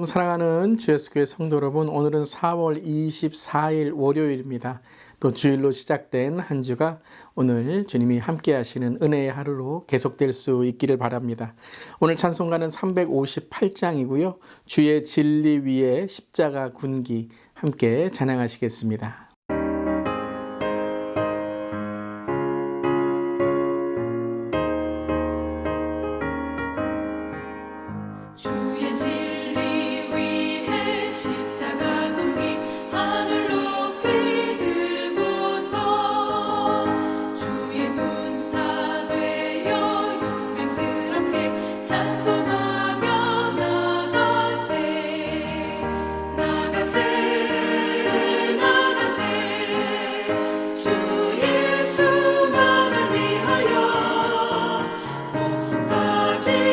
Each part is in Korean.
샬롬 사랑하는 주 예수교회 성도 여러분, 오늘은 4월 24일 월요일입니다. 또 주일로 시작된 한 주가 오늘 주님이 함께 하시는 은혜의 하루로 계속될 수 있기를 바랍니다. 오늘 찬송가는 358장이고요. 주의 진리 위에 십자가 군기 함께 찬양하시겠습니다. 주의 진리 위에 십자가 군기 하늘 높이 들고서 주의 군사 되어 용맹스럽게 찬송하며 나가세 나가세 나가세 주 예수만을 위하여 목숨까지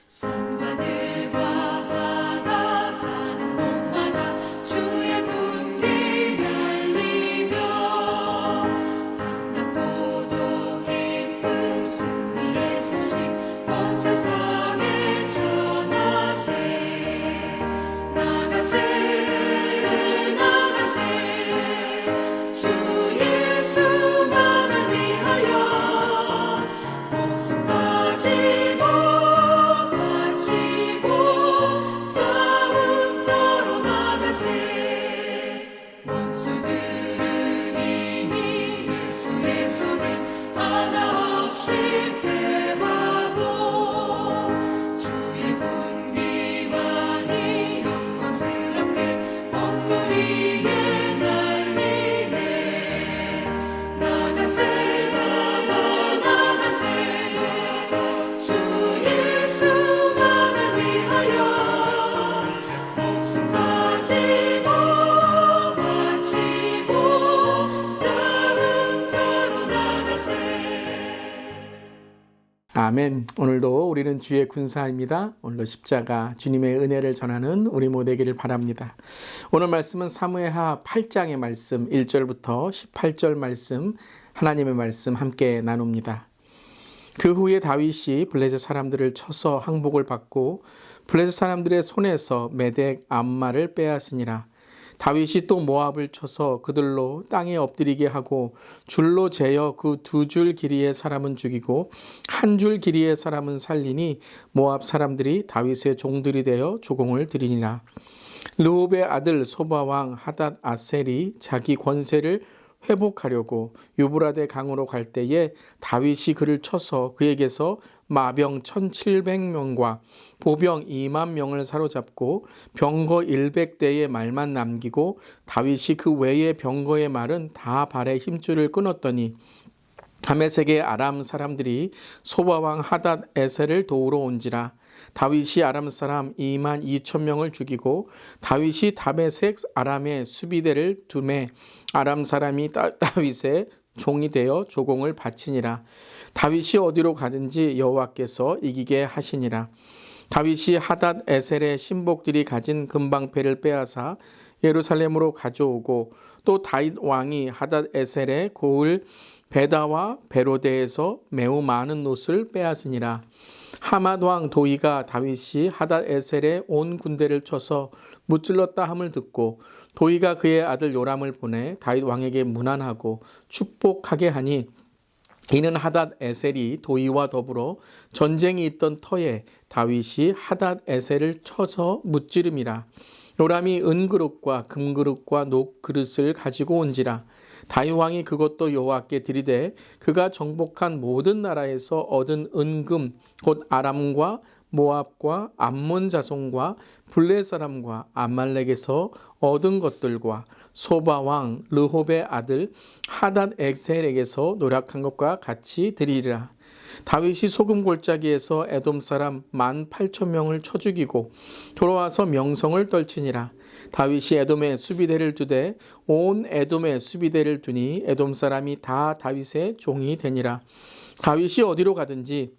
산과들과 바다 가는 곳마다 주의 군기 날리며 반갑고도 기쁜 승리의 소식 온 세상에 전하세 나가세 나가세 주 예수만을 위하여 목숨까지 아멘. 오늘도 우리는 주의 군사입니다. 오늘도 십자가 주님의 은혜를 전하는 우리 모두 되기를 바랍니다. 오늘 말씀은 사무엘하 8장의 말씀 1절부터 18절 말씀 하나님의 말씀 함께 나눕니다. 그 후에 다윗이 블레셋 사람들을 쳐서 항복을 받고 블레셋 사람들의 손에서 메덱 암마를 빼앗으니라. 다윗이 또 모압을 쳐서 그들로 땅에 엎드리게 하고 줄로 재어 그 2줄 길이의 사람은 죽이고 1줄 길이의 사람은 살리니 모압 사람들이 다윗의 종들이 되어 조공을 드리니라. 르홉의 아들 소바왕 하닷 아셀이 자기 권세를 회복하려고 유브라데 강으로 갈 때에 다윗이 그를 쳐서 그에게서 마병 1700명과 보병 2만 명을 사로잡고 병거 100대의 말만 남기고 다윗이 그 외의 병거의 말은 다 발에 힘줄을 끊었더니 다메섹의 아람 사람들이 소바왕 하닷 에셀을 도우러 온지라. 다윗이 아람 사람 2만 2천 명을 죽이고 다윗이 다메섹 아람의 수비대를 두매 아람 사람이 다윗의 종이 되어 조공을 바치니라. 다윗이 어디로 가든지 여호와께서 이기게 하시니라. 다윗이 하닷 에셀의 신복들이 가진 금방패를 빼앗아 예루살렘으로 가져오고 또 다윗 왕이 하닷 에셀의 고을 베다와 베로데에서 매우 많은 옷을 빼앗으니라. 하맛 왕 도이가 다윗이 하닷 에셀의 온 군대를 쳐서 무찔렀다 함을 듣고 도이가 그의 아들 요람을 보내 다윗 왕에게 문안하고 축복하게 하니 이는 하닷 에셀이 도이와 더불어 전쟁이 있던 터에 다윗이 하닷 에셀을 쳐서 무찌름이라. 요람이 은그릇과 금그릇과 녹그릇을 가지고 온지라. 다윗 왕이 그것도 여호와께 드리되 그가 정복한 모든 나라에서 얻은 은금 곧 아람과 모압과 암몬 자손과 블레 사람과 아말렉에서 얻은 것들과 소바 왕 르홉의 아들 하닷 엑셀에게서 노력한 것과 같이 드리리라. 다윗이 소금 골짜기에서 에돔 사람 18,000명을 쳐 죽이고 돌아와서 명성을 떨치니라. 다윗이 에돔에 수비대를 두되 온 에돔에 수비대를 두니 에돔 사람이 다 다윗의 종이 되니라. 다윗이 어디로 가든지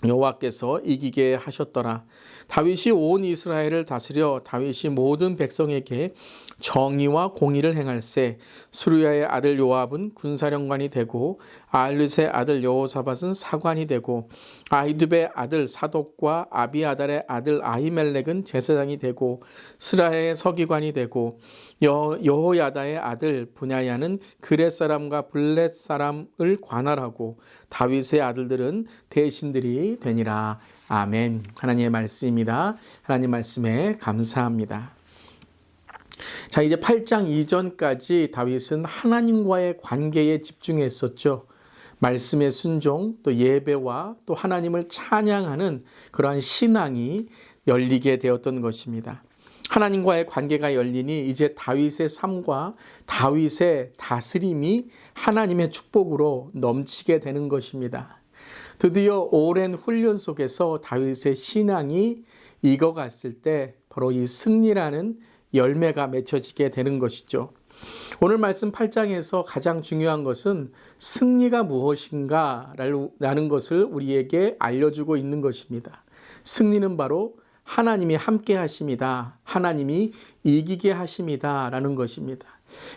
여호와께서 이기게 하셨더라. 다윗이 온 이스라엘을 다스려 다윗이 모든 백성에게 정의와 공의를 행할세. 수르야의 아들 요압은 군사령관이 되고 아알릇의 아들 여호사밧은 사관이 되고 아히두베의 아들 사독과 아비아달의 아들 아히멜렉은 제사장이 되고 스라야의 서기관이 되고 여호야다의 아들 분야야는 그렛 사람과 블렛 사람을 관할하고 다윗의 아들들은 대신들이 되니라. 아멘. 하나님의 말씀입니다. 하나님 말씀에 감사합니다. 자, 이제 8장 이전까지 다윗은 하나님과의 관계에 집중했었죠. 말씀의 순종, 또 예배와 또 하나님을 찬양하는 그러한 신앙이 열리게 되었던 것입니다. 하나님과의 관계가 열리니 이제 다윗의 삶과 다윗의 다스림이 하나님의 축복으로 넘치게 되는 것입니다. 드디어 오랜 훈련 속에서 다윗의 신앙이 익어갔을 때 바로 이 승리라는 열매가 맺혀지게 되는 것이죠. 오늘 말씀 8장에서 가장 중요한 것은 승리가 무엇인가라는 것을 우리에게 알려주고 있는 것입니다. 승리는 바로 하나님이 함께 하심이다. 하나님이 이기게 하심이다. 라는 것입니다.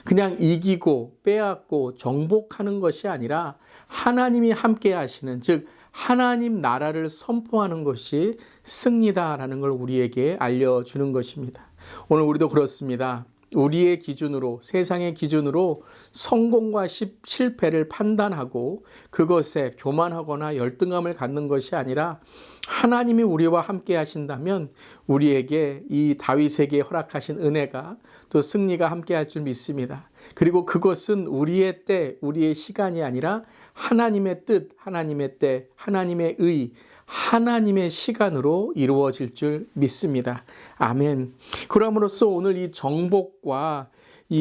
그냥 이기고 빼앗고 정복하는 것이 아니라 하나님이 함께 하시는, 즉 하나님 나라를 선포하는 것이 승리다라는 걸 우리에게 알려주는 것입니다. 오늘 우리도 그렇습니다. 우리의 기준으로, 세상의 기준으로 성공과 실패를 판단하고 그것에 교만하거나 열등감을 갖는 것이 아니라 하나님이 우리와 함께 하신다면 우리에게 이 다윗에게 허락하신 은혜가 또 승리가 함께 할 줄 믿습니다. 그리고 그것은 우리의 때, 우리의 시간이 아니라 하나님의 뜻, 하나님의 때, 하나님의 의, 하나님의 시간으로 이루어질 줄 믿습니다. 아멘. 그럼으로써 오늘 이 정복과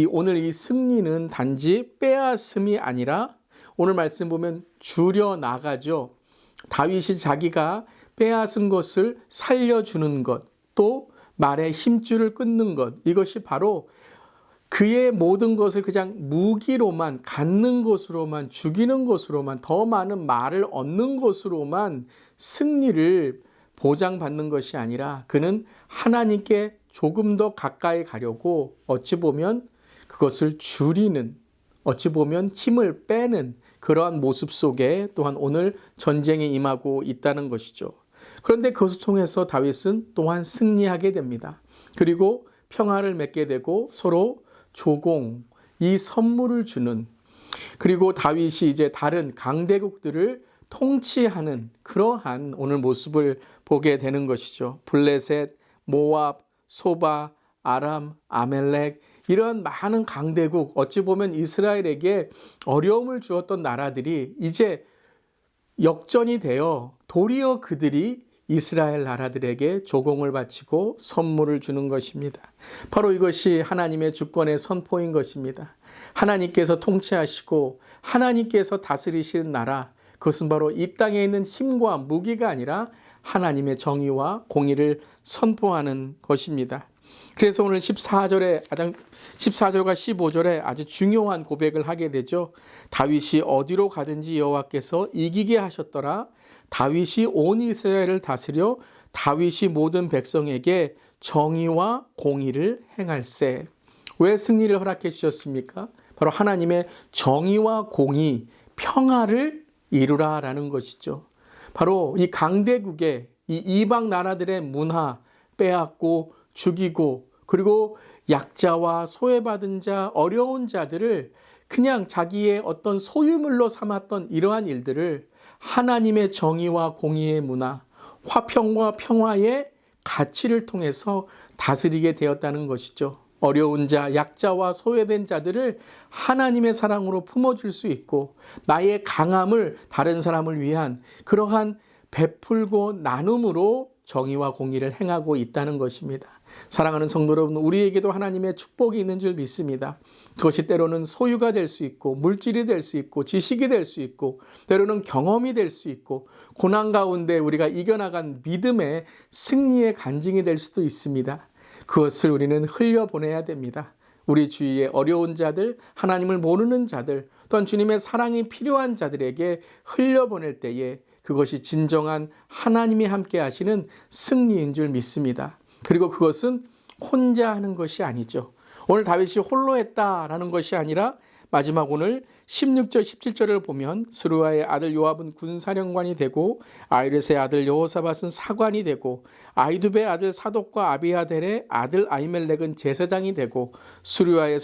오늘 이 승리는 단지 빼앗음이 아니라 오늘 말씀 보면 줄여나가죠. 다윗이 자기가 빼앗은 것을 살려주는 것, 또 말의 힘줄을 끊는 것, 이것이 바로 그의 모든 것을 그냥 무기로만, 갖는 것으로만, 죽이는 것으로만, 더 많은 말을 얻는 것으로만 승리를 보장받는 것이 아니라 그는 하나님께 조금 더 가까이 가려고 어찌 보면 그것을 줄이는, 어찌 보면 힘을 빼는 그러한 모습 속에 또한 오늘 전쟁에 임하고 있다는 것이죠. 그런데 그것을 통해서 다윗은 또한 승리하게 됩니다. 그리고 평화를 맺게 되고 서로 조공, 이 선물을 주는, 그리고 다윗이 이제 다른 강대국들을 통치하는 그러한 오늘 모습을 보게 되는 것이죠. 블레셋, 모압, 소바, 아람, 아멜렉, 이런 많은 강대국, 어찌 보면 이스라엘에게 어려움을 주었던 나라들이 이제 역전이 되어 도리어 그들이 이스라엘 나라들에게 조공을 바치고 선물을 주는 것입니다. 바로 이것이 하나님의 주권의 선포인 것입니다. 하나님께서 통치하시고 하나님께서 다스리시는 나라, 그것은 바로 이 땅에 있는 힘과 무기가 아니라 하나님의 정의와 공의를 선포하는 것입니다. 그래서 오늘 14절과 15절에 아주 중요한 고백을 하게 되죠. 다윗이 어디로 가든지 여호와께서 이기게 하셨더라. 다윗이 온 이스라엘을 다스려 다윗이 모든 백성에게 정의와 공의를 행할세. 왜 승리를 허락해 주셨습니까? 바로 하나님의 정의와 공의, 평화를 이루라라는 것이죠. 바로 이 강대국의 이 이방 나라들의 문화 빼앗고 죽이고, 그리고 약자와 소외받은 자, 어려운 자들을 그냥 자기의 어떤 소유물로 삼았던 이러한 일들을 하나님의 정의와 공의의 문화, 화평과 평화의 가치를 통해서 다스리게 되었다는 것이죠. 어려운 자, 약자와 소외된 자들을 하나님의 사랑으로 품어줄 수 있고 나의 강함을 다른 사람을 위한 그러한 베풀고 나눔으로 정의와 공의를 행하고 있다는 것입니다. 사랑하는 성도 여러분, 우리에게도 하나님의 축복이 있는 줄 믿습니다. 그것이 때로는 소유가 될 수 있고 물질이 될 수 있고 지식이 될 수 있고 때로는 경험이 될 수 있고 고난 가운데 우리가 이겨나간 믿음의 승리의 간증이 될 수도 있습니다. 그것을 우리는 흘려보내야 됩니다. 우리 주위에 어려운 자들, 하나님을 모르는 자들, 또한 주님의 사랑이 필요한 자들에게 흘려보낼 때에 그것이 진정한 하나님이 함께 하시는 승리인 줄 믿습니다. 그리고 그것은 혼자 하는 것이 아니죠. 오늘 다윗이 홀로 했다라는 것이 아니라 마지막 오늘 16절 17절을 보면 스루야의 아들 요압은 군사령관이 되고 아이렛의 아들 여호사밧은 사관이 되고 아이두베의 아들 사독과 아비아델의 아들 아히멜렉은 제사장이 되고 수르야는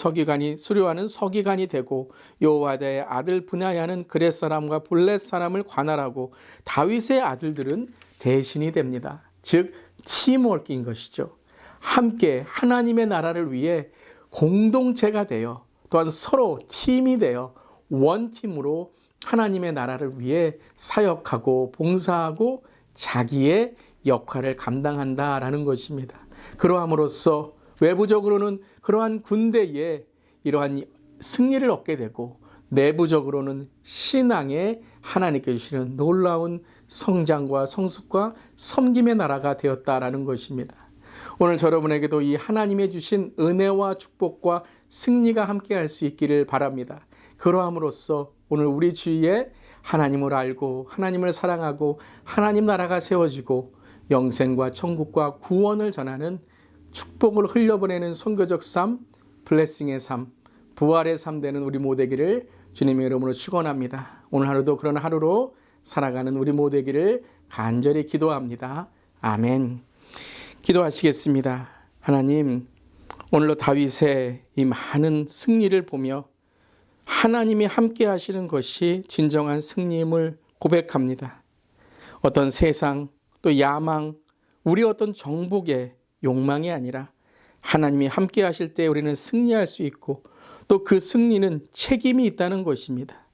서기관이 되고 여호야다의 아들 브나야는 그렛 사람과 블렛 사람을 관할하고 다윗의 아들들은 대신이 됩니다. 즉 팀워크인 것이죠. 함께 하나님의 나라를 위해 공동체가 되어 또한 서로 팀이 되어 원팀으로 하나님의 나라를 위해 사역하고 봉사하고 자기의 역할을 감당한다라는 것입니다. 그러함으로써 외부적으로는 그러한 군대에 이러한 승리를 얻게 되고 내부적으로는 신앙에 하나님께 주시는 놀라운 성장과 성숙과 섬김의 나라가 되었다라는 것입니다. 오늘 여러분에게도 이 하나님의 주신 은혜와 축복과 승리가 함께할 수 있기를 바랍니다. 그러함으로써 오늘 우리 주위에 하나님을 알고 하나님을 사랑하고 하나님 나라가 세워지고 영생과 천국과 구원을 전하는 축복을 흘려보내는 선교적 삶, 블레싱의 삶, 부활의 삶 되는 우리 모두기를 주님의 이름으로 축원합니다. 오늘 하루도 그런 하루로 살아가는 우리 모두기를 간절히 기도합니다. 아멘. 기도하시겠습니다. 하나님, 오늘로 다윗의 이 많은 승리를 보며 하나님이 함께 하시는 것이 진정한 승리임을 고백합니다. 어떤 세상 또 야망, 우리 어떤 정복의 욕망이 아니라 하나님이 함께 하실 때 우리는 승리할 수 있고 또 그 승리는 책임이 있다는 것입니다.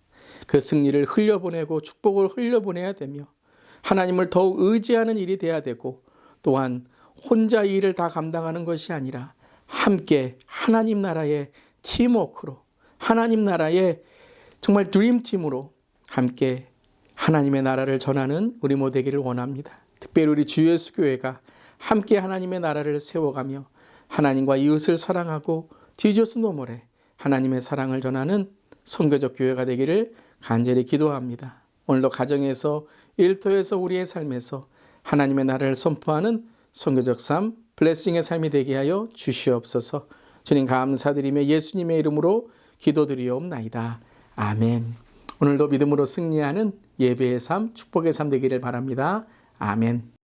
그 승리를 흘려보내고 축복을 흘려보내야 되며 하나님을 더욱 의지하는 일이 돼야 되고 또한 혼자 이 일을 다 감당하는 것이 아니라 함께 하나님 나라의 팀워크로 하나님 나라의 정말 드림팀으로 함께 하나님의 나라를 전하는 우리 모두 되기를 원합니다. 특별히 우리 주 예수 교회가 함께 하나님의 나라를 세워가며 하나님과 이웃을 사랑하고 지저스 노모레 하나님의 사랑을 전하는 선교적 교회가 되기를 간절히 기도합니다. 오늘도 가정에서 일터에서 우리의 삶에서 하나님의 나라를 선포하는 선교적 삶, 블레싱의 삶이 되게 하여 주시옵소서. 주님 감사드리며 예수님의 이름으로 기도드리옵나이다. 아멘. 오늘도 믿음으로 승리하는 예배의 삶, 축복의 삶 되기를 바랍니다. 아멘.